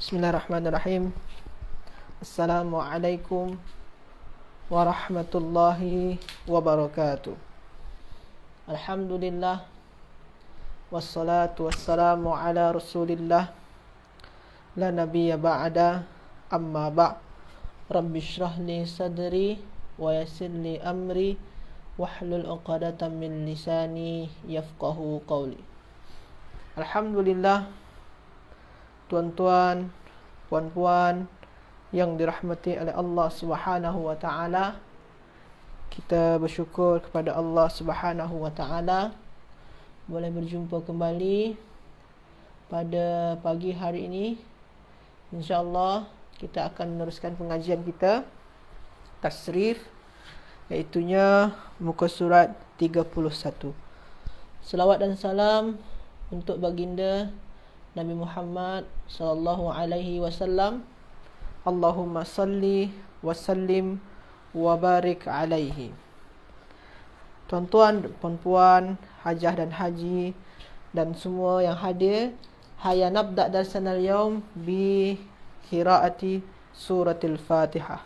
Bismillahirrahmanirrahim. Assalamualaikum warahmatullahi wabarakatuh. Alhamdulillah. Wassalatu wassalamu ala rasulillah. La nabiyya ba'da, amma ba'. Rabbi shrah li sadri wa yassir li amri wahlul 'uqdatam min lisani yafqahu qawli. Alhamdulillah, tuan-tuan, puan-puan yang dirahmati oleh Allah Subhanahu wa taala. Kita bersyukur kepada Allah Subhanahu wa taala boleh berjumpa kembali pada pagi hari ini. Insya-Allah kita akan meneruskan pengajian kita tasrif, iaitunya muka surat 31. Selawat dan salam untuk baginda Nabi Muhammad sallallahu alaihi wasallam. Allahumma salli wa sallim wa barik alaihi. Tuan-tuan, puan-puan, hajah dan haji dan semua yang hadir, hayya nabda darsana al-yawm bi qiraati suratul Fatihah.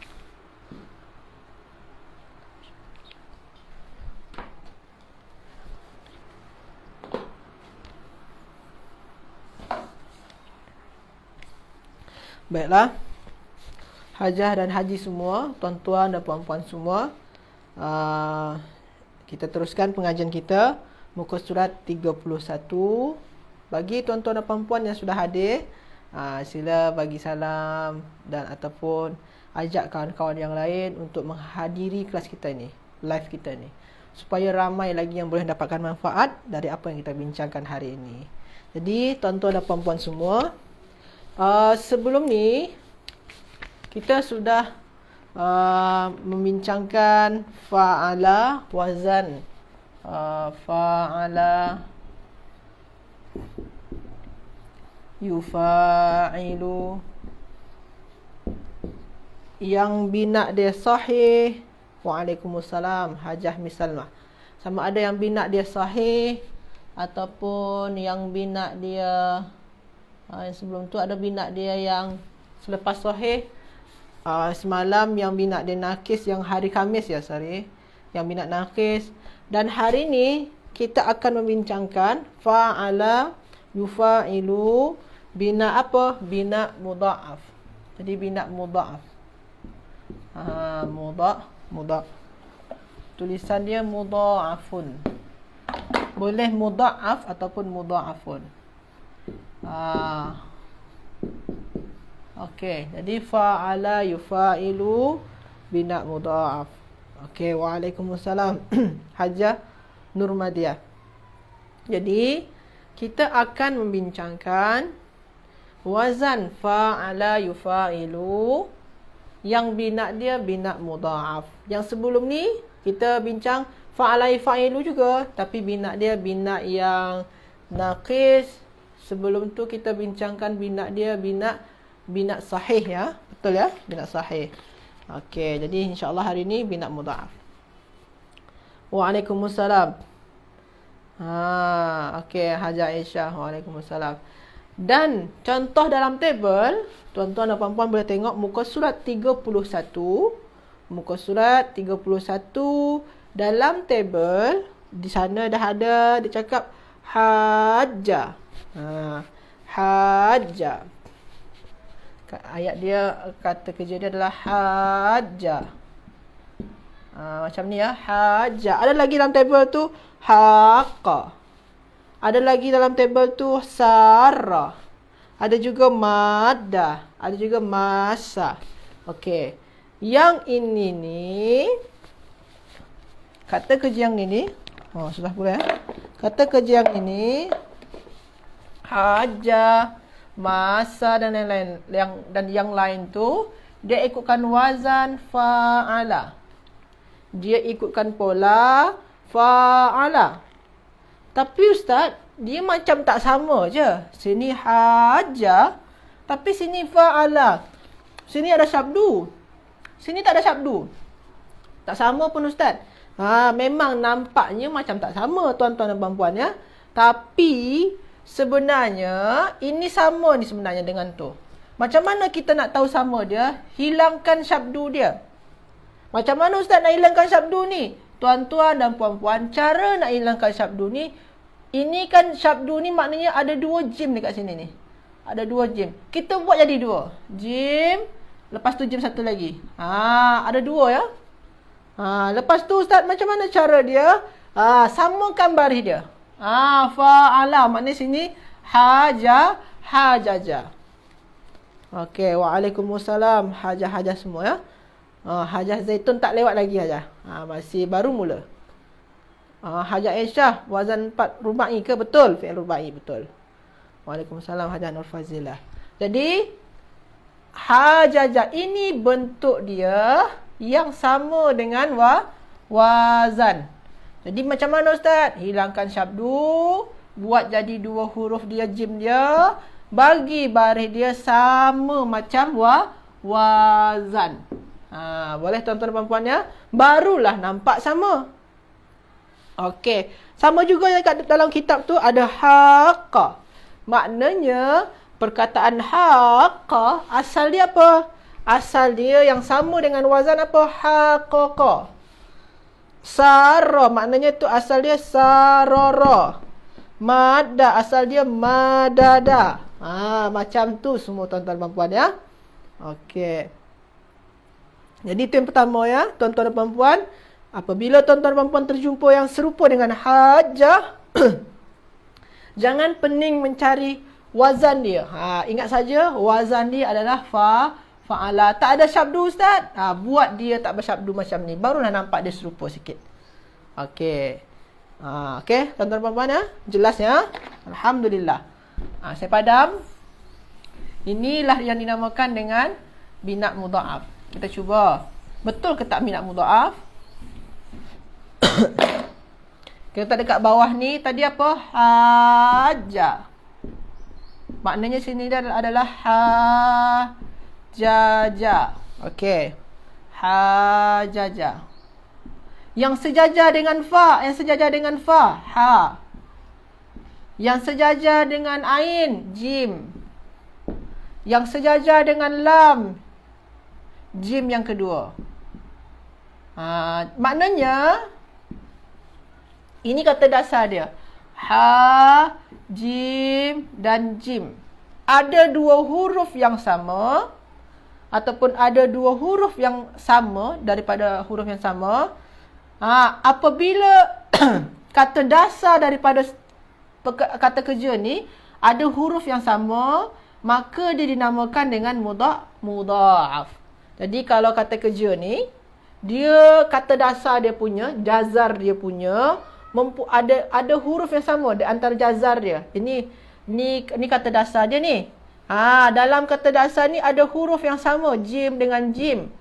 Baiklah, hajah dan haji semua, tuan-tuan dan puan-puan semua, kita teruskan pengajian kita muka surat 31. Bagi tuan-tuan dan puan-puan yang sudah hadir, sila bagi salam dan ataupun ajak kawan-kawan yang lain untuk menghadiri kelas kita ni, live kita ni, supaya ramai lagi yang boleh dapatkan manfaat dari apa yang kita bincangkan hari ini. Jadi tuan-tuan dan puan-puan semua, sebelum ni kita sudah membincangkan fa'ala wazan, fa'ala yufa'ilu, yang bina dia sahih. Waalaikumsalam Hajah Miss Salmah. Sama ada yang bina dia sahih ataupun yang bina dia sebelum tu ada bina dia yang selepas sahih. Semalam yang bina dia nakis, yang hari Khamis ya, yang bina nakis. Dan hari ni kita akan membincangkan fa'ala yufa'ilu, bina apa? Bina mudha'af. Jadi bina mudha'af. Mudha'af. Tulisan dia mudha'afun. Boleh mudha'af ataupun mudha'afun. Okey, jadi fa'ala yufa'ilu bina mudha'af. Okey, waalaikumsalam Hajah Nurmadiah. Jadi kita akan membincangkan wazan fa'ala yufa'ilu yang bina dia bina mudha'af. Yang sebelum ni kita bincang fa'ala yufa'ilu juga, tapi bina dia bina yang naqis. Sebelum tu kita bincangkan bina dia bina sahih ya. Betul ya? Bina sahih. Okey, jadi insya-Allah hari ni bina mudha'af. Waalaikumsalam. Okey, Hajah Aisyah. Waalaikumsalam. Dan contoh dalam tabel, tuan-tuan dan puan-puan boleh tengok muka surat 31. Muka surat 31 dalam tabel, di sana dah ada dia cakap hajjah. Hajjah. Ayat dia, kata kerja dia adalah hajjah. Macam ni ya, hajjah. Ada lagi dalam tabel tu haqqa. Ada lagi dalam tabel tu sarah. Ada juga maddah. Ada juga masa. Okey. Yang ini ni, kata kerja yang ini, sudah boleh ya. Kata kerja yang ini hajjah, masa dan lain-lain, yang lain tu dia ikutkan wazan fa'ala. Dia ikutkan pola fa'ala. Tapi ustaz, dia macam tak sama je. Sini hajjah, tapi sini fa'ala. Sini ada syabdu, sini tak ada syabdu. Tak sama pun ustaz. Memang nampaknya macam tak sama tuan-tuan dan puan-puan ya. Tapi sebenarnya ini sama ni sebenarnya dengan tu. Macam mana kita nak tahu sama dia? Hilangkan syabdu dia. Macam mana Ustaz nak hilangkan syabdu ni? Tuan-tuan dan puan-puan, cara nak hilangkan syabdu ni, ini kan syabdu ni maknanya ada 2 jim dekat sini ni. Ada 2 jim. Kita buat jadi 2. Jim, lepas tu jim satu lagi. Ada 2 ya. Lepas tu Ustaz, macam mana cara dia? Samakan baris dia. Fa'ala, maknanya sini hajaja. Okey, waalaikumsalam. Hajah semua ya. Hajah Zaitun tak lewat lagi Hajah. Masih baru mula. Hajah Aisyah, wazan 4 rubai ke? Betul, fi'il rubai, betul. Waalaikumsalam Hajah Nur Fazilah. Jadi, hajaja ini bentuk dia yang sama dengan wazan. Jadi macam mana Ustaz? Hilangkan syabdu, buat jadi 2 huruf dia, jim dia, bagi baris dia sama macam wazan. Boleh tuan-tuan dan puan ya? Barulah nampak sama. Okey. Sama juga yang kat dalam kitab tu ada haqqa. Maknanya perkataan haqqa asal dia apa? Asal dia yang sama dengan wazan apa? Haqqaqa. Sara maknanya tu asal dia sarara. Madda asal dia madada. Macam tu semua tuan-tuan dan puan ya. Okey. Jadi itu yang pertama ya, tuan-tuan dan puan. Apabila tuan-tuan dan puan terjumpa yang serupa dengan hajah, jangan pening mencari wazan dia. Ingat saja wazan dia adalah fa'ala. Tak ada syabdu Ustaz. Buat dia tak bersyabdu macam ni. Barulah nampak dia serupa sikit. Okey. Okey, tuan-tuan dan puan ya. Jelas ya? Alhamdulillah. Saya padam. Inilah yang dinamakan dengan bina mudha'af. Kita cuba. Betul ke tak bina mudha'af? Kita dekat bawah ni tadi apa? Haja. Maknanya sini dia adalah hajaja. Okey. Hajaja. Yang sejajar dengan fa, ha. Yang sejajar dengan ain, jim. Yang sejajar dengan lam, jim yang kedua. Maknanya ini kata dasar dia. Ha, jim dan jim. Ada 2 huruf yang sama ataupun ada 2 huruf yang sama daripada huruf yang sama. Apabila kata dasar daripada kata kerja ni ada huruf yang sama, maka dia dinamakan dengan mudha'af. Jadi kalau kata kerja ni, dia kata dasar dia punya, jazar dia punya, ada huruf yang sama di antara jazar dia. Ini kata dasar dia ni. Dalam kata dasar ni ada huruf yang sama, jim dengan jim.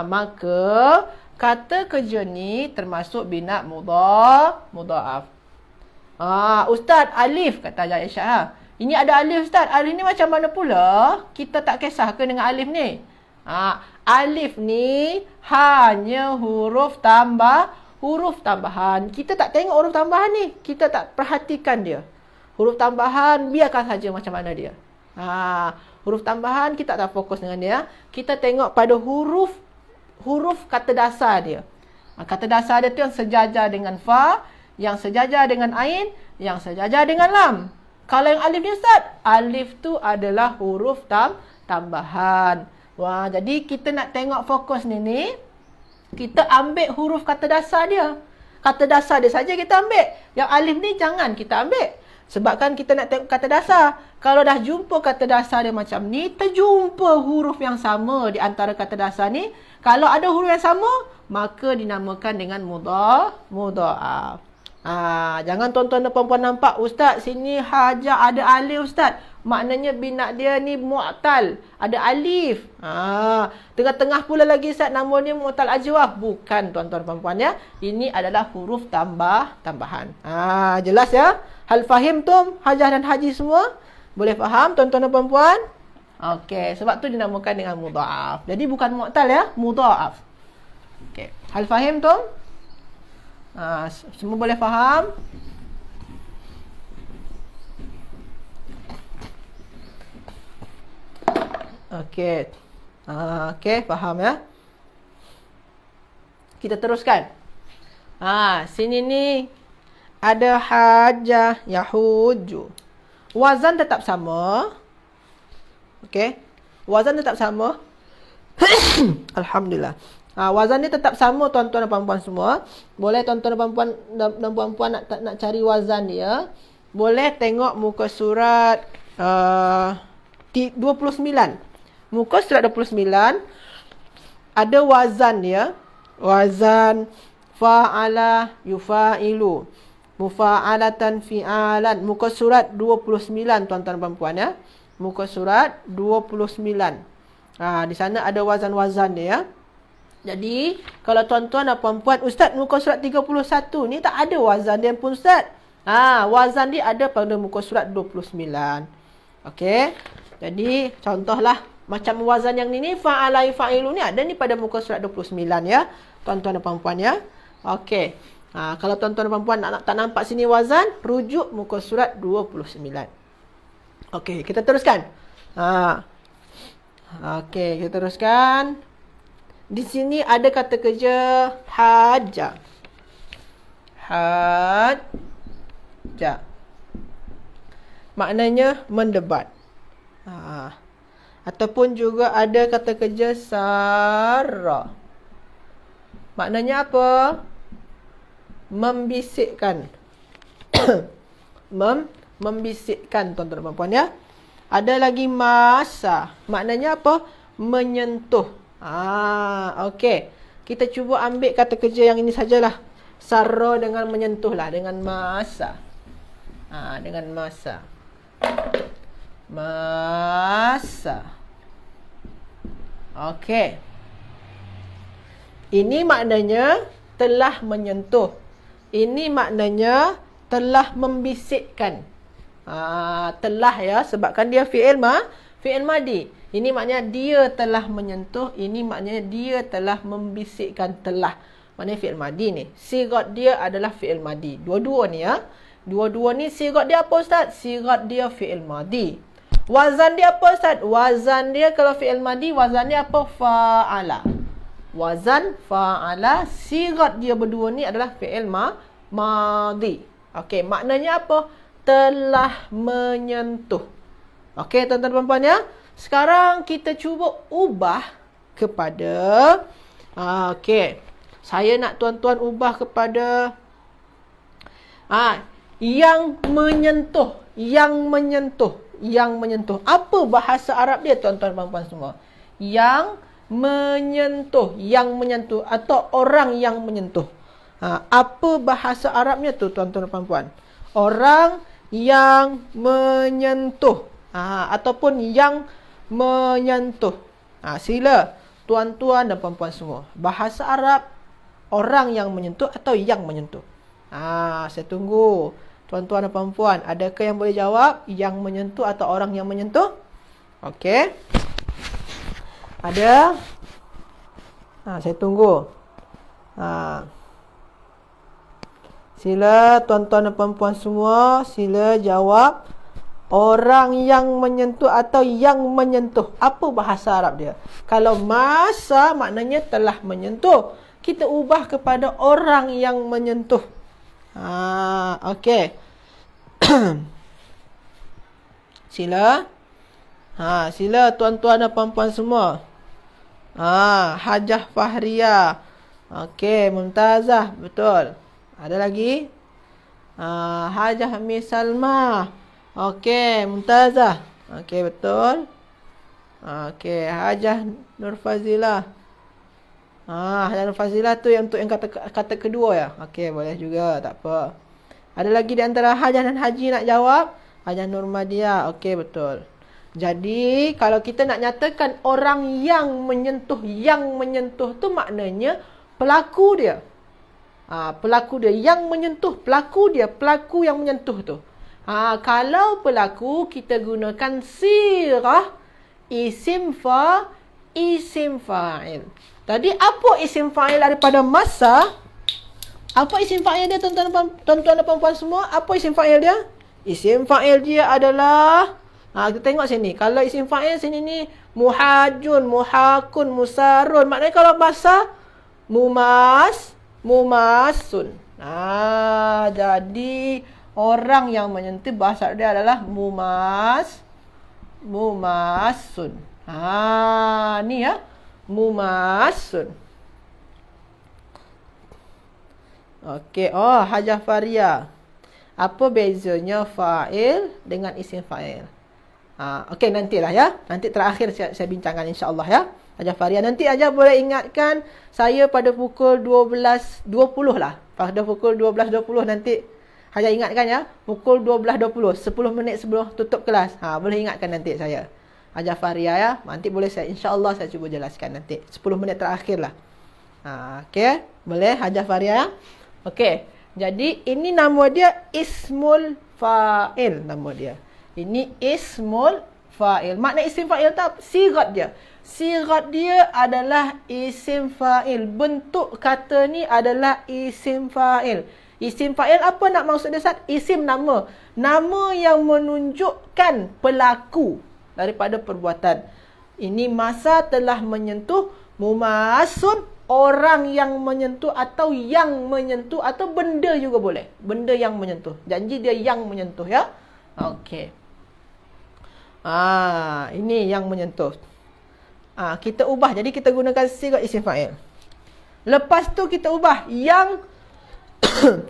Maka kata kerja ni termasuk bina mudha'af. Ustaz, alif kata Aisyah. Ini ada alif Ustaz. Alif ni macam mana pula? Kita tak kisah ke dengan alif ni? Alif ni hanya huruf tambahan. Kita tak tengok huruf tambahan ni. Kita tak perhatikan dia. Huruf tambahan biarkan saja macam mana dia. Huruf tambahan kita tak fokus dengan dia. Kita tengok pada huruf kata dasar dia. Kata dasar dia tu yang sejajar dengan fa, yang sejajar dengan ain, yang sejajar dengan lam. Kalau yang alif ni Ustaz, alif tu adalah huruf tambahan. Jadi kita nak tengok fokus ni, kita ambil huruf kata dasar dia. Kata dasar dia saja kita ambil. Yang alif ni jangan kita ambil. Sebabkan kita nak tengok kata dasar. Kalau dah jumpa kata dasar dia macam ni, terjumpa huruf yang sama di antara kata dasar ni. Kalau ada huruf yang sama, maka dinamakan dengan mudha'af. Jangan tuan-tuan dan puan-puan nampak, Ustaz, sini haja ada alif Ustaz. Maknanya bina dia ni mu'tal. Ada alif. Tengah-tengah pula lagi Ustaz, nama dia mu'tal ajwaf. Bukan tuan-tuan dan puan-puan ya. Ini adalah huruf tambahan. Jelas ya? Hal fahim tum, hajah dan haji semua? Boleh faham tuan-tuan dan puan-puan? Okey, sebab tu dinamakan dengan mudha'af. Jadi bukan mu'tal ya, mudha'af. Okey, hal fahim tum? Semua boleh faham? Okey. Okey, faham ya? Kita teruskan. Sini ni ada hajah, yahuju. Wazan tetap sama. Okey. Wazan tetap sama. Alhamdulillah. Wazan ni tetap sama tuan-tuan dan puan-puan semua. Boleh tuan-tuan dan puan-puan nak cari wazan dia. Boleh tengok muka surat 29. Muka surat 29 ada wazan dia. Wazan fa'ala yufa'ilu. Mufa'alatan fi'alan. Muka surat 29 tuan-tuan dan puan ya. Muka surat 29. Di sana ada wazan-wazan dia ya. Jadi, kalau tuan-tuan dan puan-puan, Ustaz, muka surat 31 ni tak ada wazan dia pun, Ustaz. Wazan dia ada pada muka surat 29. Okey. Jadi, contohlah macam wazan yang ni fa'ala yufa'ilu ni ada ni pada muka surat 29 ya. Tuan-tuan dan puan-puan ya. Okey. Kalau tuan-tuan dan puan-puan tak nampak sini wazan, rujuk muka surat 29. Okey, kita teruskan. Okey, kita teruskan. Di sini ada kata kerja haja. Haja. Maknanya mendebat. Ataupun juga ada kata kerja sarra. Maknanya apa? Membisikkan. Membisikkan tuan-tuan dan puan ya. Ada lagi masa. Maknanya apa? Menyentuh. Okey. Kita cuba ambil kata kerja yang ini sajalah. Sarra dengan menyentuh lah. Dengan masa. Dengan masa. Masa. Okey. Ini maknanya telah menyentuh. Ini maknanya telah membisikkan. Telah ya, sebabkan dia fi'il madi. Ini maknanya dia telah menyentuh. Ini maknanya dia telah membisikkan. Telah maknanya fi'il madi ni. Sigat dia adalah fi'il madi. Dua-dua ni ya. Dua-dua ni sigat dia apa Ustaz? Sigat dia fi'il madi. Wazan dia apa Ustaz? Wazan dia kalau fi'il madi, wazan dia apa? Fa'ala. Wazan fa'ala. Sigat dia berdua ni adalah fi'il madi. Okey, maknanya apa? Telah menyentuh. Okey, tuan-tuan dan puan-puan ya. Sekarang kita cuba ubah kepada okey. Saya nak tuan-tuan ubah kepada yang menyentuh, yang menyentuh, yang menyentuh. Apa bahasa Arab dia tuan-tuan dan puan-puan semua? Yang menyentuh, yang menyentuh atau orang yang menyentuh. Apa bahasa Arabnya tu tuan-tuan dan puan-puan? Orang yang menyentuh. Ataupun yang menyentuh. Sila tuan-tuan dan puan-puan semua. Bahasa Arab orang yang menyentuh atau yang menyentuh. Saya tunggu tuan-tuan dan puan-puan. Adakah yang boleh jawab yang menyentuh atau orang yang menyentuh? Okey. Ada? Saya tunggu. Sila tuan-tuan dan puan-puan semua, sila jawab. Orang yang menyentuh atau yang menyentuh. Apa bahasa Arab dia? Kalau masa maknanya telah menyentuh. Kita ubah kepada orang yang menyentuh. Okey. Sila. Sila tuan-tuan dan puan-puan semua. Hajah Fahria. Okey, Mumtazah, betul. Ada lagi? Hajah Miss Salma. Okey, Mumtazah. Okey, betul. Okey, Hajah Nur Fazilah. Hajah Nur Fazilah tu yang untuk yang kata kedua ya. Okey, boleh juga, tak apa. Ada lagi di antara Hajah dan Haji nak jawab? Hajah Nur Madia. Okey, betul. Jadi, kalau kita nak nyatakan orang yang menyentuh tu maknanya pelaku dia. Pelaku dia yang menyentuh, pelaku dia, pelaku yang menyentuh tu. Kalau pelaku kita gunakan sirah isim fa'il. Tadi apa isim fa'il daripada masa? Apa isim fa'il dia tuan-tuan dan puan-puan semua? Apa isim fa'il dia? Isim fa'il dia adalah Kita tengok sini. Kalau isim fa'il sini ni muhajun, muhakun, musarun. Maknanya kalau bahasa mumasun. Jadi orang yang menyentuh bahasa dia adalah mumasun. Ni ya. Mumasun. Okey. Hajah Faria. Apa bezanya fa'il dengan isim fa'il? Okey, nantilah ya. Nanti terakhir saya bincangkan insya-Allah ya. Hajah Faria. Nanti aja boleh ingatkan saya pada pukul 12.20 lah. Pada pukul 12.20 nanti Hajah ingatkan ya. Pukul 12.20. 10 minit sebelum tutup kelas. Boleh ingatkan nanti saya. Hajah Faria ya. Nanti boleh saya insya-Allah saya cuba jelaskan nanti. 10 minit terakhir lah. Okey. Boleh Hajah Faria ya. Okey. Jadi ini nama dia ismul fa'il nama dia. Ini ismul fa'il. Makna isim fa'il tak? Sigat dia. Sigat dia adalah isim fa'il. Bentuk kata ni adalah isim fa'il. Isim fa'il apa nak maksud dia Ustaz? Isim nama. Nama yang menunjukkan pelaku daripada perbuatan. Ini masa telah menyentuh mumasun, orang yang menyentuh atau yang menyentuh atau benda juga boleh. Benda yang menyentuh. Janji dia yang menyentuh ya. Okey. Ini yang menyentuh. Kita ubah. Jadi kita gunakan sigat isim fa'il. Lepas tu kita ubah yang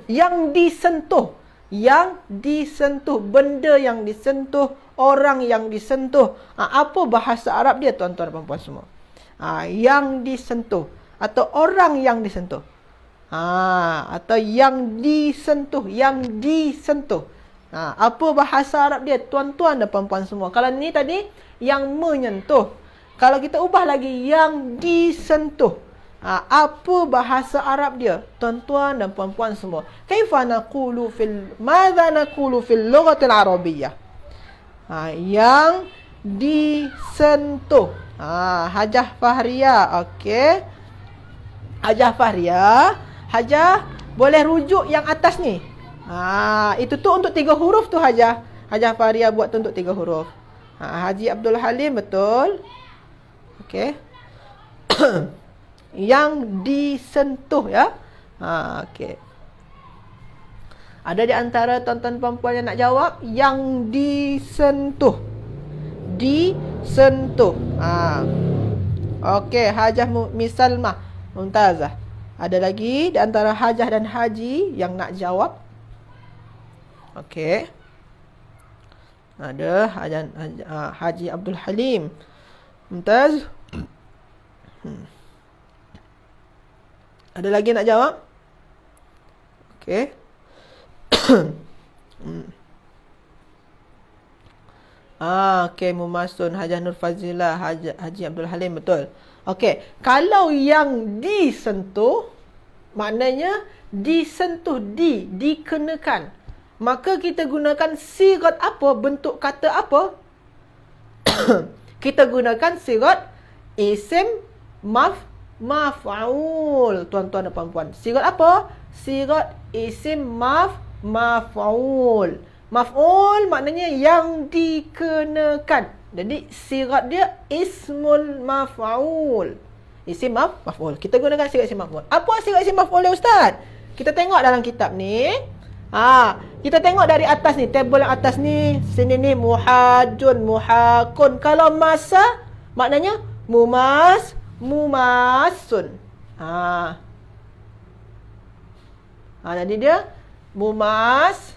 yang disentuh. Yang disentuh. Benda yang disentuh. Orang yang disentuh. Apa bahasa Arab dia tuan-tuan dan puan semua? Yang disentuh. Atau orang yang disentuh. Atau yang disentuh. Yang disentuh. Apa bahasa Arab dia tuan-tuan dan puan-puan semua? Kalau ni tadi yang menyentuh. Kalau kita ubah lagi yang disentuh. Apa bahasa Arab dia tuan-tuan dan puan-puan semua? Madza naqulu fil lughatil arabiyyah? Yang disentuh. Hajah Fahria. Okey. Hajah Fahria. Hajah boleh rujuk yang atas ni. Itu tu untuk 3 huruf tu Hajah. Hajah Fahria buat tu untuk 3 huruf. Haji Abdul Halim betul. Okey. Yang disentuh ya. Okey. Ada di antara tuan-tuan puan-puan yang nak jawab yang disentuh. Disentuh. Okey, Hajah Misalmah Mumtazah. Ada lagi di antara Hajah dan Haji yang nak jawab? Okey. Ada Haji Abdul Halim. Mumtaz. Ada lagi nak jawab? Okey. Okey, Mumasun, Hajah Nur Fazilah, Haji Abdul Halim betul. Okey, kalau yang disentuh maknanya disentuh, dikenakan. Maka kita gunakan sigat apa? Bentuk kata apa? Kita gunakan sigat isim maf'ul. Tuan-tuan dan puan-puan. Sigat apa? Sigat isim maf'ul. Maf'ul maknanya yang dikenakan. Jadi sigat dia ismul maf'ul. Isim maf'ul. Kita gunakan sigat isim maf'ul. Apa sigat isim maf'ul dia Ustaz? Kita tengok dalam kitab ni. Kita tengok dari atas ni, tabel yang atas ni, sini ni muhajun, muhakun. Kalau masa maknanya mumasun. Jadi dia mumasun.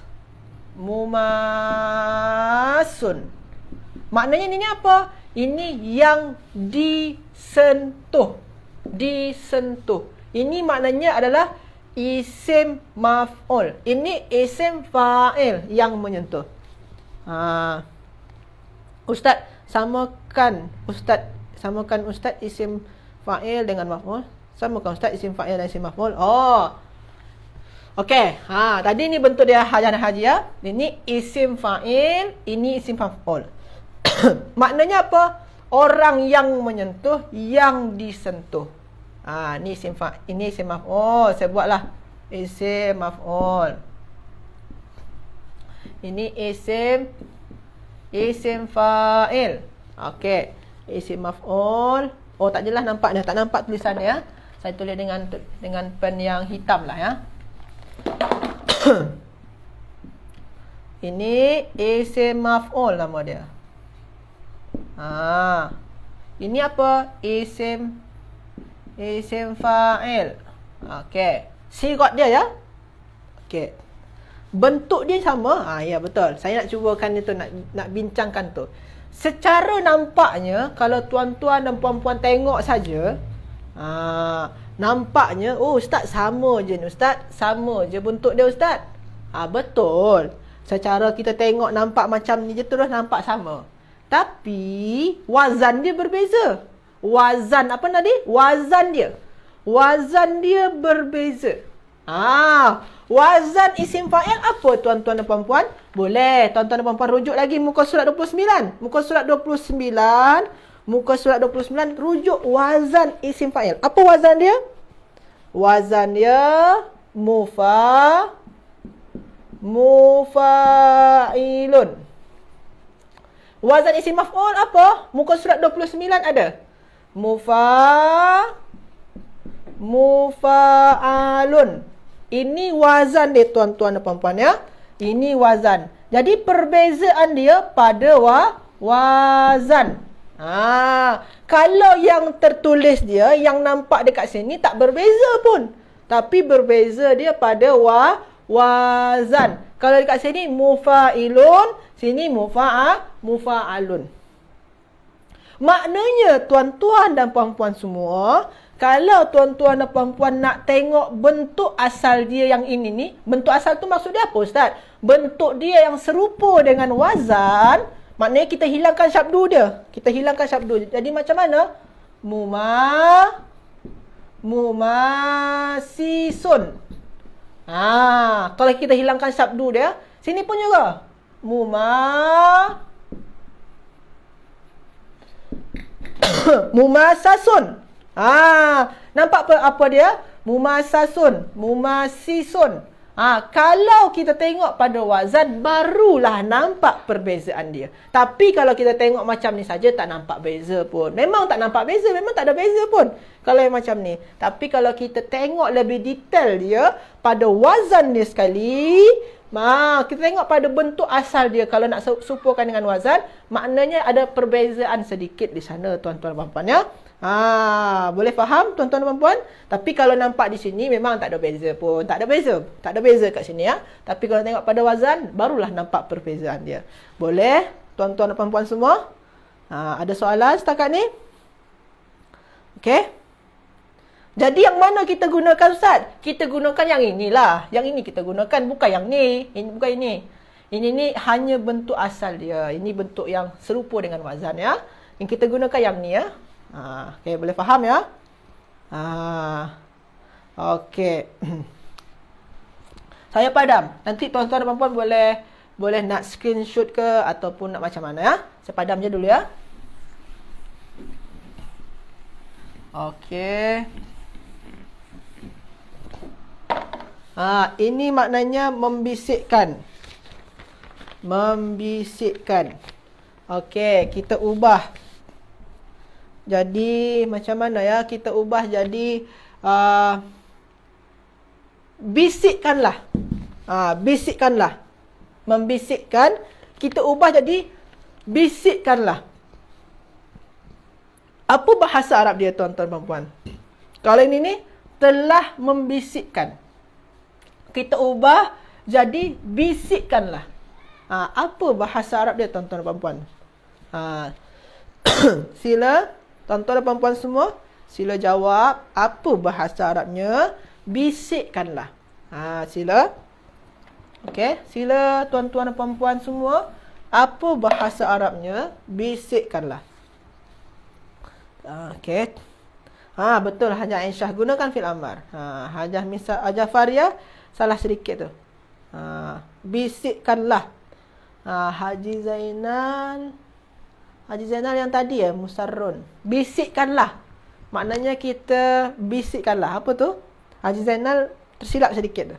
Maknanya ini apa? Ini yang disentuh. Disentuh. Ini maknanya adalah isim maf'ul. Ini isim fa'il yang menyentuh. Ustaz, samakan Ustaz isim fa'il dengan maf'ul. Samakan Ustaz isim fa'il dan isim maf'ul. Okey. Tadi ni bentuk dia Hajah dan Haji ya. Ini isim fa'il, ini isim maf'ul. Maknanya apa? Orang yang menyentuh, yang disentuh. Ni isim fa'il, ini isim maf'ul. Saya buatlah isim maf'ul. Ini isim Isim fa'il. Okey. Isim maf'ul. Oh, tak jelas nampak dah. Tak nampak tulisan dia. Saya tulis dengan pen yang hitam lah ya. Ini isim maf'ul nama dia. Ini apa? Isim fa'il. Okey. Sigat dia ya. Okey. Bentuk dia sama. Ya betul. Saya nak cubakan itu, nak bincangkan tu. Secara nampaknya, kalau tuan-tuan dan puan-puan tengok saja, nampaknya, oh ustaz sama je ni ustaz. Sama je bentuk dia ustaz. Betul. Secara kita tengok nampak macam ni je terus nampak sama. Tapi wazan dia berbeza. Wazan apa tadi? Wazan dia berbeza. Wazan isim fa'il apa tuan-tuan dan puan-puan? Boleh tuan-tuan dan puan-puan rujuk lagi muka surat 29. Muka surat 29 rujuk wazan isim fa'il. Apa wazan dia? Wazan dia mufa'ilun. Wazan isim maf'ul apa? Muka surat 29 ada. Mufa'alun. Ini wazan dia tuan-tuan dan puan-puan ya. Ini wazan. Jadi perbezaan dia pada wazan. Kalau yang tertulis dia, yang nampak dekat sini tak berbeza pun. Tapi berbeza dia pada wazan. Kalau dekat sini mufa'ilun, sini mufa'alun. Maknanya tuan-tuan dan puan-puan semua, kalau tuan-tuan dan puan-puan nak tengok bentuk asal dia yang ini ni, bentuk asal tu maksud dia apa ustaz? Bentuk dia yang serupa dengan wazan, maknanya kita hilangkan syabdu dia. Jadi macam mana? Mumasisun. Kalau kita hilangkan syabdu dia, sini pun juga. Mumasasun. Nampak apa dia? Mumasisun. Kalau kita tengok pada wazan, barulah nampak perbezaan dia. Tapi kalau kita tengok macam ni saja, tak nampak beza pun. Memang tak nampak beza, memang tak ada beza pun. Kalau yang macam ni. Tapi kalau kita tengok lebih detail dia, pada wazan dia sekali, kita tengok pada bentuk asal dia. Kalau nak serupakan dengan wazan, maknanya ada perbezaan sedikit di sana tuan-tuan dan puan-puan ya. Boleh faham tuan-tuan dan puan-puan? Tapi kalau nampak di sini memang tak ada beza pun. Tak ada beza kat sini ya. Tapi kalau tengok pada wazan, barulah nampak perbezaan dia. Boleh tuan-tuan dan puan-puan semua? Ada soalan setakat ni? Okey. Jadi yang mana kita gunakan ustaz? Kita gunakan yang inilah. Yang ini kita gunakan, bukan yang ni. Bukan ini. Ini ni hanya bentuk asal dia. Ini bentuk yang serupa dengan wazan ya. Yang kita gunakan yang ni ya. Okey, boleh faham ya? Okey. Saya padam. Nanti tuan-tuan dan puan-puan boleh nak screenshot ke ataupun nak macam mana ya. Saya padam je dulu ya. Okey. Ini maknanya membisikkan. Okey, kita ubah. Jadi macam mana ya? Kita ubah jadi bisikkanlah. Bisikkanlah. Membisikkan, kita ubah jadi bisikkanlah. Apa bahasa Arab dia tuan-tuan dan puan-puan? Kalau ini ni telah membisikkan. Kita ubah jadi bisikkanlah. Apa bahasa Arab dia tuan-tuan dan puan-puan? Sila tuan-tuan dan puan-puan semua, sila jawab apa bahasa Arabnya bisikkanlah. Sila. Okey, sila tuan-tuan dan puan-puan semua, apa bahasa Arabnya bisikkanlah. Okey. Betul Hajah Aisyah gunakan fil amar. Hajah Faria salah sedikit tu. Bisikkanlah. Haji Zainal yang tadi ya, Musarrun. Bisikkanlah. Maknanya kita bisikkanlah. Apa tu? Haji Zainal tersilap sedikit tu.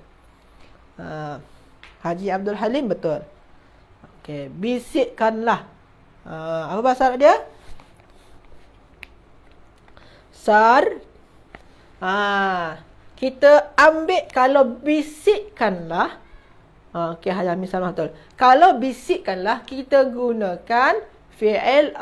Haji Abdul Halim betul. Okey, bisikkanlah. Apa bahasa Arab dia? Kita ambil kalau bisikkanlah. Okey, hanya misal betul. Kalau bisikkanlah, kita gunakan fi'il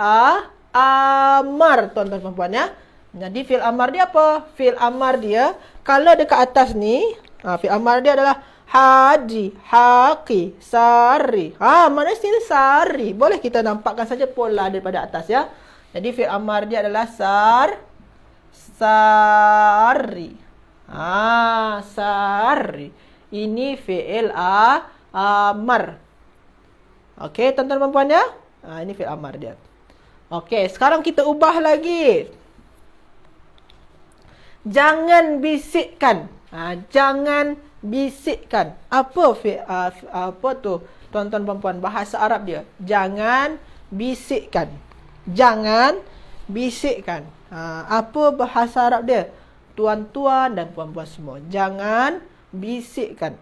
amar, tuan-tuan dan puan ya. Jadi fi'il amar dia apa? Fi'il amar dia kalau dekat atas ni, fi'il amar dia adalah haji, haqi, sari. Mana sini sari. Boleh kita nampakkan saja pola daripada atas ya. Jadi fi'il amar dia adalah sari. Sari. Ini fi'il amar. Okey, tuan-tuan dan puan ya. Ini fi'il amar dia. Okey, sekarang kita ubah lagi. Jangan bisikkan. Jangan bisikkan. Apa tu? Tuan-tuan dan puan, bahasa Arab dia. Jangan bisikkan. Jangan bisikkan. Apa bahasa Arab dia? Tuan-tuan dan puan-puan semua, jangan bisikkan.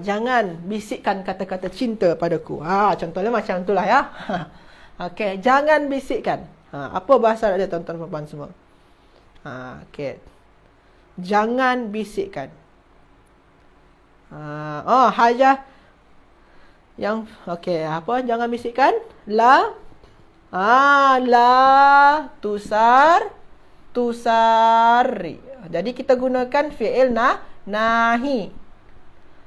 Jangan bisikkan kata-kata cinta padaku. Contohnya macam itulah ya. Okey, jangan bisikkan. Apa bahasa Arab dia, tuan-tuan dan puan-puan semua? Okey. Jangan bisikkan. Hajah yang okey, apa jangan bisikkan? La tusari. Jadi kita gunakan fi'il nahi.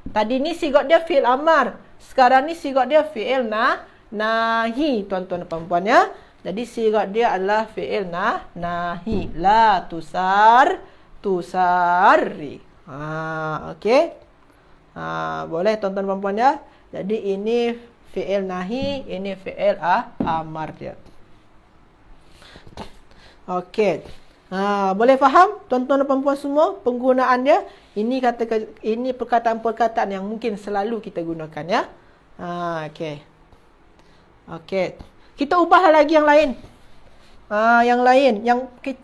Tadi ni sigat dia fi'il amar. Sekarang ni sigat dia fi'il nahi, tuan-tuan dan puan-puan ya. Jadi sigat dia adalah fi'il nahi. La tusari. Okey. Boleh tuan-tuan dan puan-puan ya. Jadi ini fi'il nahi, ini fi'il amar dia. Okey. Boleh faham tuan-tuan dan puan-puan semua penggunaan dia? Ini perkataan-perkataan yang mungkin selalu kita gunakan ya. Okey. Okey. Kita ubah lagi yang lain.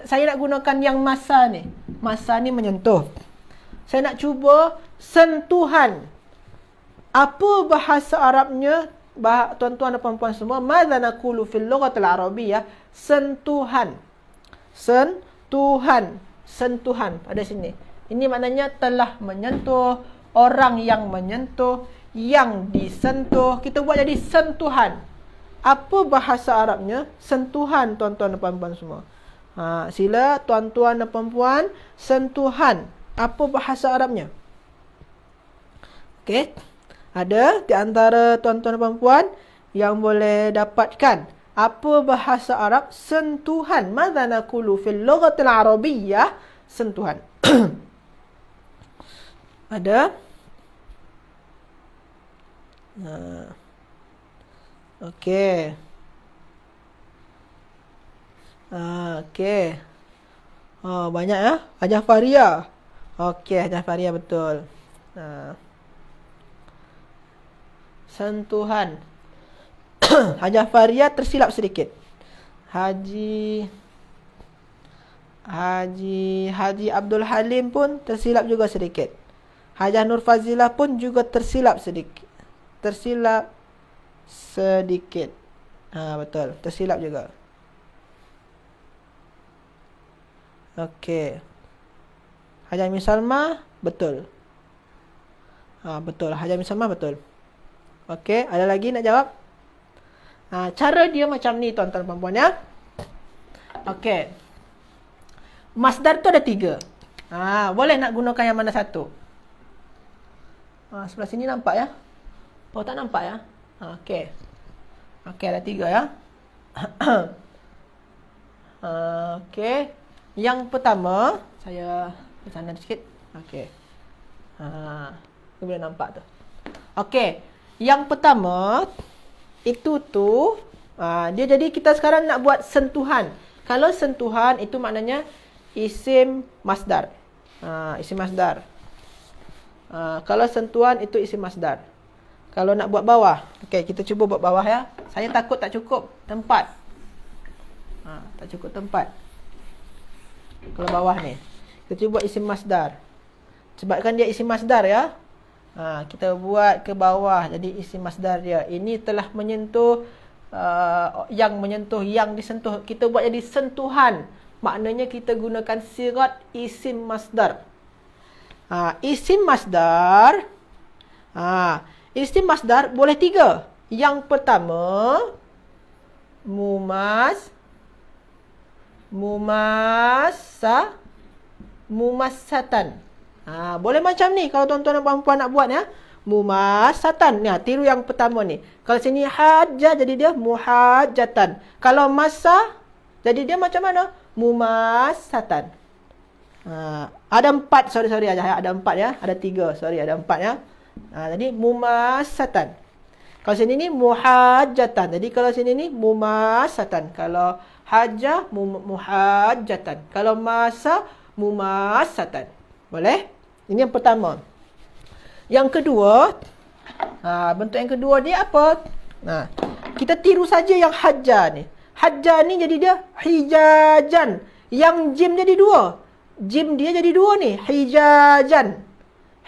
Saya nak gunakan yang masa ni. Masa ni menyentuh. Saya nak cuba sentuhan. Apa bahasa Arabnya, tuan-tuan dan puan-puan semua? Madza naqulu fil lughatil arabiyyah? Sentuhan. Sentuhan pada sini. Ini maknanya telah menyentuh, orang yang menyentuh, yang disentuh. Kita buat jadi sentuhan. Apa bahasa Arabnya? Sentuhan, tuan-tuan dan puan-puan semua. Sila tuan-tuan dan puan-puan, sentuhan. Apa bahasa Arabnya? Okey. Ada di antara tuan-tuan dan puan-puan yang boleh dapatkan apa bahasa Arab sentuhan? Madza naqulu fil lughatil arabiyyah? Sentuhan. Ada? Okey. Okey. Banyak ya. Hajah Faria. Okey, Hajah Faria betul. Sentuhan. Hajah Faria tersilap sedikit. Haji Abdul Halim pun tersilap juga sedikit. Hajah Nur Fazilah pun juga tersilap sedikit. Betul, tersilap juga. Okey. Hajah Amin Salma betul. Betul, Hajah Amin Salma betul. Okey, ada lagi nak jawab? Cara dia macam ni, tuan-tuan dan puan-puan ya. Okey. Masdar tu ada 3. Boleh nak gunakan yang mana satu? Sebelah sini nampak ya? Oh, tak nampak ya? Okey. Okey, ada 3 ya. Okey. Yang pertama, saya ke sana sikit. Okey. Boleh nampak tu. Okey. Yang pertama itu tu dia, jadi kita sekarang nak buat sentuhan. Kalau sentuhan itu maknanya isim masdar. Isim masdar. Kalau sentuhan itu isim masdar. Kalau nak buat bawah, okey, kita cuba buat bawah ya. Saya takut tak cukup tempat. Tak cukup tempat. Kalau bawah ni, kita cuba buat isim masdar. Sebabkan dia isim masdar ya. Kita buat ke bawah jadi isim masdar dia. Ini telah menyentuh yang disentuh. Kita buat jadi sentuhan. Maknanya kita gunakan sigat isim masdar. Isim masdar. Isim masdar boleh 3. Yang pertama mumassatan. Boleh macam ni kalau tuan-tuan dan puan-puan nak buat ya. Mumassatan. Tiru yang pertama ni. Kalau sini hajjah jadi dia muhajjatan. Kalau masa jadi dia macam mana? Mumassatan. Ada 4, sorry aja. Ada 4 ya. Ada 3, ada 4 ya. Jadi mumassatan. Kalau sini ni muhajjatan. Jadi kalau sini ni mumassatan. Kalau hajjah muhajjatan. Kalau masa mumassatan. Boleh? Ini yang pertama. Yang kedua, bentuk yang kedua dia apa? Kita tiru saja yang hajjah ni. Hajjah ni jadi dia hijajan. Yang jim jadi 2. Jim dia jadi 2 ni.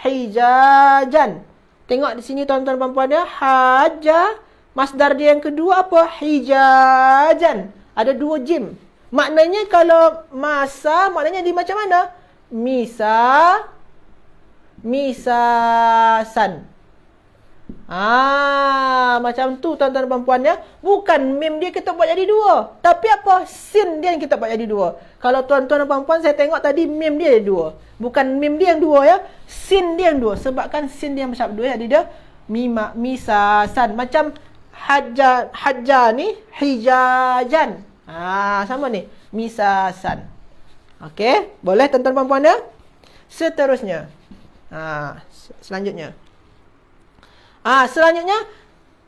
Hijajan. Tengok di sini tuan-tuan dan puan-puan dia. Hajjah. Masdar dia yang kedua apa? Hijajan. Ada 2 jim. Maknanya kalau masa, maknanya dia macam mana? Misasan. Macam tu tuan-tuan dan puan-puan ya. Bukan mim dia kita buat jadi 2. Tapi apa? Sin dia yang kita buat jadi 2. Kalau tuan-tuan dan puan-puan saya tengok tadi mim dia jadi 2. Bukan mim dia yang 2 ya. Sin dia yang 2. Sebabkan sin dia yang macam 2 jadi dia misasan. Macam hajjah ni hijajan. Sama ni. Misasan. Okey, boleh tuan-tuan dan puan-puan ya? Seterusnya. Selanjutnya. Selanjutnya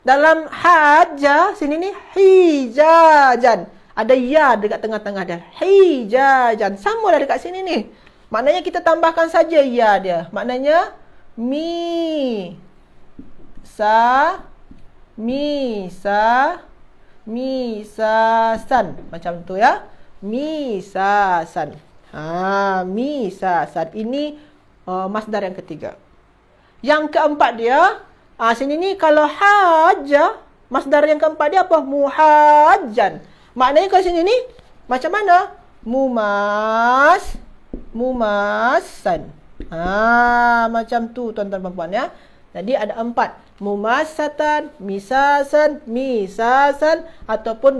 dalam hajjah sini ni hijajan. Ada ya dekat tengah-tengah dia. Hijajan. Sama dah dekat sini ni. Maknanya kita tambahkan saja ya dia. Maknanya misasan. Macam tu ya. Misasan. Misasan. Ini masdar yang ketiga. Yang keempat dia, sini ni kalau hajjah, masdar yang keempat dia apa? Muhajjan. Maknanya kalau sini ni macam mana? Mumassan. Macam tu tuan-tuan dan puan ya. Jadi ada 4. Mumassatan, misasan ataupun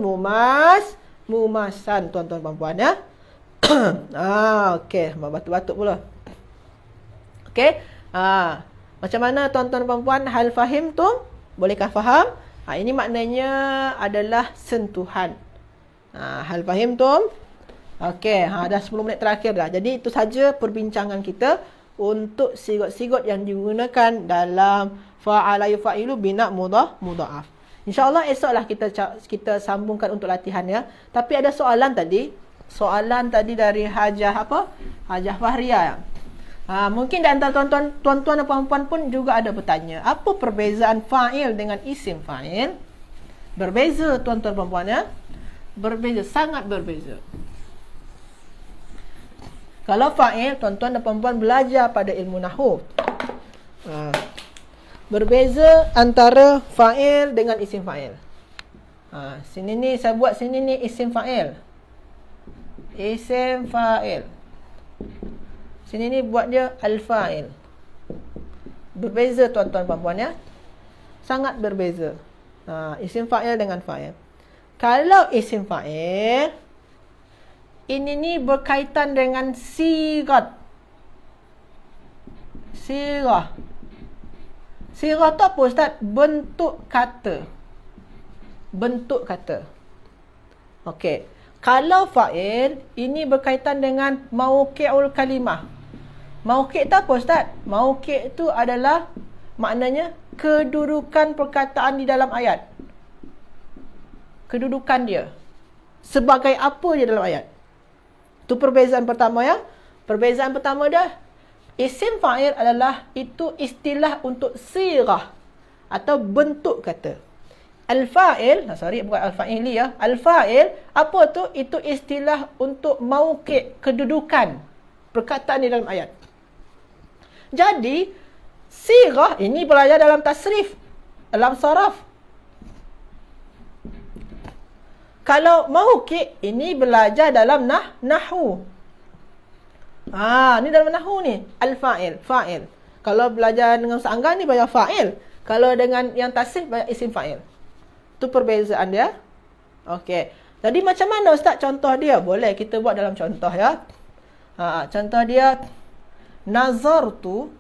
mumassan tuan-tuan dan puan ya. Okey, batuk-batuk pula. Okey. Macam mana tuan-tuan dan puan, hal fahim tu? Bolehkah faham? Ini maknanya adalah sentuhan. Hal fahim tu? Okey, dah 10 minit terakhir dah. Jadi itu saja perbincangan kita untuk sigot-sigot yang digunakan dalam fa'ala yufa'ilu bina mudha'af. InsyaAllah esoklah kita sambungkan untuk latihan ya. Tapi ada soalan tadi. Soalan tadi dari Hajah apa? Hajah Fahriah. Mungkin di antara tuan-tuan dan puan-puan pun juga ada bertanya. Apa perbezaan fa'il dengan isim fa'il? Berbeza tuan-tuan dan puan-puan ya. Berbeza, sangat berbeza. Kalau fa'il, tuan-tuan dan puan-puan belajar pada ilmu nahwu. Berbeza antara fa'il dengan isim fa'il. Sini ni saya buat sini ni isim fa'il. Isim fa'il. Sini ni buat dia al-fa'il. Berbeza tuan-tuan dan puan-puan ya. Sangat berbeza. Isim fa'il dengan fa'il. Kalau isim fa'il, ini ni berkaitan dengan sigat. Sirah. Sirah tu apa Ustaz? Bentuk kata. Bentuk kata. Okey. Kalau fa'il, ini berkaitan dengan mauqi'ul kalimah. Mauqi' tu apa Ustaz? Mauqi' tu adalah maknanya kedudukan perkataan di dalam ayat. Kedudukan dia. Sebagai apa dia dalam ayat. Itu perbezaan pertama ya. Perbezaan pertama dah. Isim fa'il adalah itu istilah untuk sirah atau bentuk kata. Al-fa'il, bukan al-fa'ili ya. Al-fa'il, apa tu? Itu istilah untuk mauqi', kedudukan perkataan di dalam ayat. Jadi, Sirah ini belajar dalam tasrif, dalam saraf. Kalau mauqi' ini belajar dalam nahwu. Ni dalam nahwu ni, al-fa'il, fa'il. Kalau belajar dengan Ustaz Angga ni belajar fa'il. Kalau dengan yang tasrif belajar isim fa'il. Itu perbezaan dia. Okey. Jadi macam mana Ustaz contoh dia? Boleh kita buat dalam contoh ya. Contoh dia, nazartu,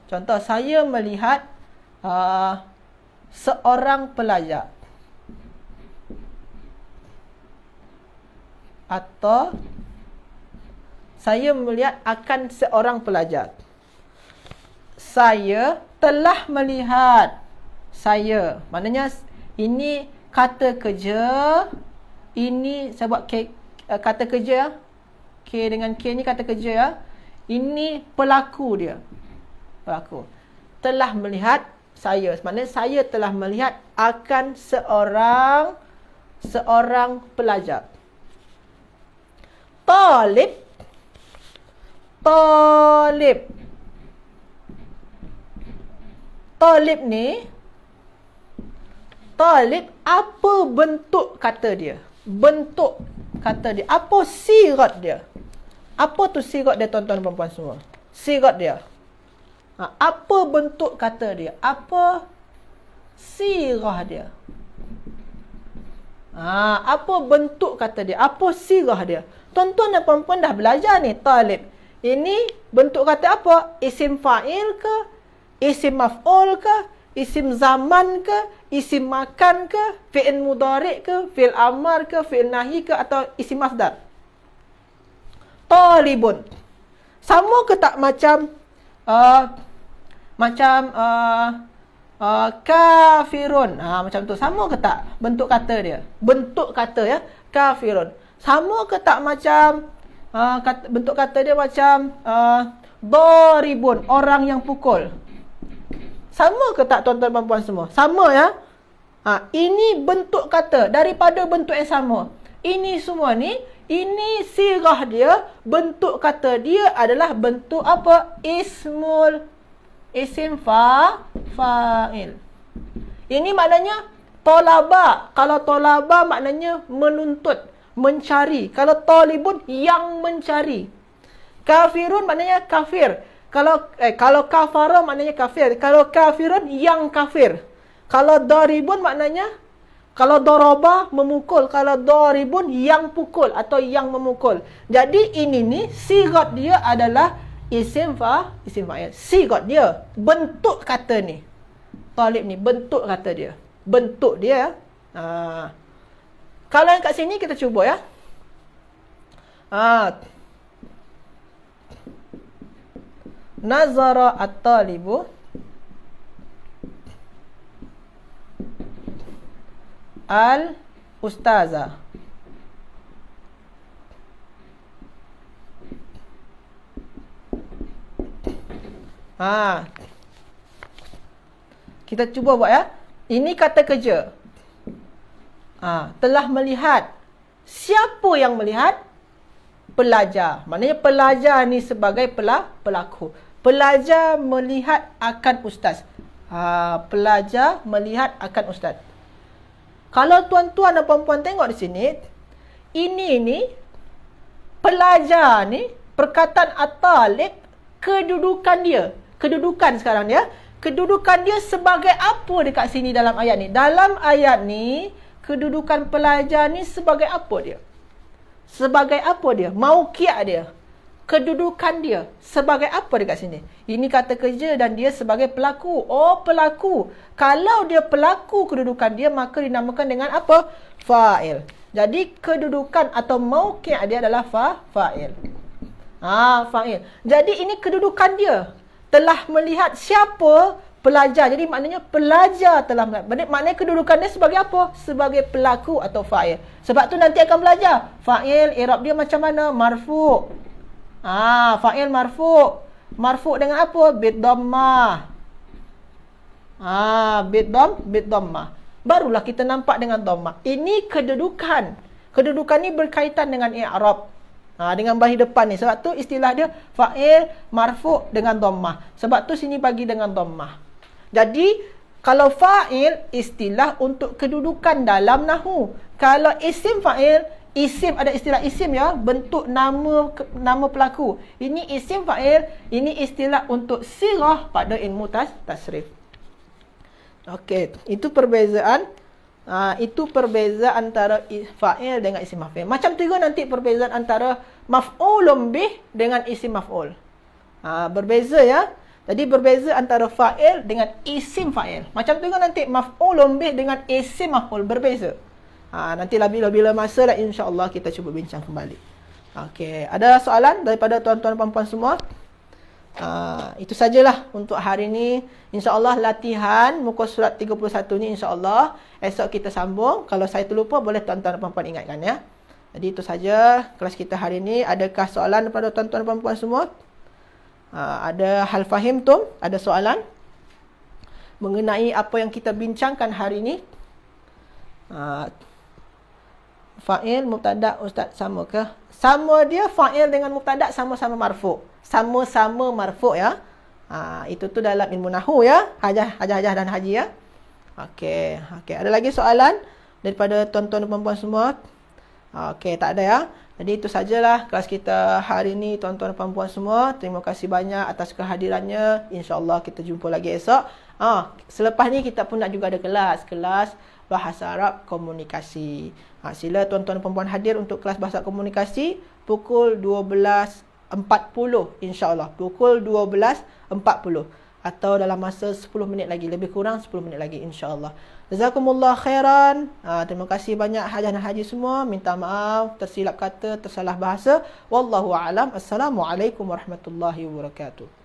contoh saya melihat seorang pelajar. Atau saya melihat akan seorang pelajar. Saya telah melihat. Saya, maknanya ini kata kerja. Ini saya buat kata kerja. K dengan K ni kata kerja ya. Ini pelaku dia. Pelaku. Telah melihat saya. Maknanya saya telah melihat akan seorang pelajar. Talib. Talib ni, talib apa bentuk kata dia? Bentuk kata dia. Apa sirat dia? Apa tu sirat dia tuan-tuan dan puan-puan semua? Sirat dia. Apa bentuk kata dia? Apa sirah dia? Apa bentuk kata dia? Apa sirah dia? Tuan-tuan dan puan-puan dah belajar ni, talib. Ini bentuk kata apa? Isim fa'il ke? Isim maf'ul ke? Isim zaman ke? Isim makan ke? Fi'il mudhari' ke? Fi'il amar ke? Fi'il nahi ke? Atau isim masdar? Talibun. Sama ke tak macam kafirun? Macam tu. Sama ke tak bentuk kata dia? Bentuk kata ya, kafirun. Sama ke tak macam bentuk kata dia macam daribun, orang yang pukul? Sama ke tak tuan-tuan dan puan semua? Sama ya. Ini bentuk kata daripada bentuk yang sama. Ini semua ni, ini sirah dia, bentuk kata dia adalah bentuk apa? Isim fa'il. Ini maknanya tolaba. Kalau tolaba maknanya menuntut, mencari. Kalau talibun yang mencari. Kafirun maknanya kafir. Kalau kafara maknanya kafir. Kalau kafirun yang kafir. Kalau daribun maknanya, kalau daraba memukul. Kalau daribun yang pukul atau yang memukul. Jadi ini ni sigat dia adalah isim fa'il. Sigat dia, bentuk kata ni. Talib ni bentuk kata dia. Bentuk dia. Kalau yang kat sini kita cuba ya. Nazara at-talibu al-ustazah. Kita cuba buat ya. Ini kata kerja. Telah melihat. Siapa yang melihat? Pelajar. Maknanya pelajar ni sebagai pelaku. Pelajar melihat akan ustaz. Pelajar melihat akan ustaz. Kalau tuan-tuan dan puan-puan tengok di sini, ini ni pelajar ni, perkataan at-talib, kedudukan dia. Kedudukan sekarang dia. Kedudukan dia sebagai apa dekat sini dalam ayat ni? Dalam ayat ni, kedudukan pelajar ni sebagai apa dia? Sebagai apa dia? Mauqi' dia. Kedudukan dia sebagai apa dekat sini? Ini kata kerja dan dia sebagai pelaku. Oh, pelaku. Kalau dia pelaku kedudukan dia, maka dinamakan dengan apa? Fa'il. Jadi kedudukan atau mauqi' dia adalah fa'il. Fa'il. Jadi ini kedudukan dia. Telah melihat siapa? Pelajar. Jadi maknanya pelajar telah melihat. Maknanya kedudukan dia sebagai apa? Sebagai pelaku atau fa'il. Sebab tu nanti akan belajar. Fa'il, i'rab dia macam mana? Marfu'. Fa'il marfu'. Marfu' dengan apa? Bid dhammah. Bid dhammah. Barulah kita nampak dengan dhammah. Ini kedudukan. Kedudukan ni berkaitan dengan i'rab. Dengan baris depan ni. Sebab tu istilah dia fa'il marfu' dengan dhammah. Sebab tu sini bagi dengan dhammah. Jadi kalau fa'il istilah untuk kedudukan dalam nahwu. Kalau isim fa'il, isim ada istilah isim ya, bentuk nama pelaku. Ini isim fa'il, ini istilah untuk sirah pada ilmu tasrif. Okey, itu perbezaan. Itu perbezaan antara fa'il dengan isim maf'ul. Macam tu juga nanti perbezaan antara maf'ulun bih dengan isim maf'ul. Berbeza ya. Jadi berbeza antara fa'il dengan isim fa'il. Macam tu juga nanti maf'ulun bih dengan isim maf'ul berbeza. Nantilah bila masa lah insya-Allah kita cuba bincang kembali. Okey, ada soalan daripada tuan-tuan dan puan-puan semua? Itu sajalah untuk hari ini. InsyaAllah latihan muka surat 31 ni insyaAllah esok kita sambung. Kalau saya terlupa boleh tuan-tuan dan puan-puan ingatkan ya. Jadi itu saja kelas kita hari ini. Adakah soalan daripada tuan-tuan dan puan-puan semua? Ada hal fahim tu? Ada soalan mengenai apa yang kita bincangkan hari ini? Fa'il, mubtada, ustaz sama ke? Sama dia fa'il dengan mubtada sama-sama marfu'. Sama-sama marfu' ya. Itu tu dalam ilmu nahwu ya. Hajah dan haji ya. Okey. Ada lagi soalan daripada tuan-tuan dan puan-puan semua? Okey, tak ada ya. Jadi itu sajalah kelas kita hari ini tuan-tuan dan puan-puan semua. Terima kasih banyak atas kehadirannya. InsyaAllah kita jumpa lagi esok. Selepas ni kita pun nak juga ada kelas bahasa Arab komunikasi. Sila tuan-tuan dan puan-puan hadir untuk kelas bahasa komunikasi pukul 12.40 insya-Allah. Pukul 12.40 atau dalam masa 10 minit lagi, lebih kurang 10 minit lagi insya-Allah. Jazakumullah khairan. Terima kasih banyak hajah dan haji semua. Minta maaf tersilap kata, tersalah bahasa. Wallahu a'lam. Assalamualaikum warahmatullahi wabarakatuh.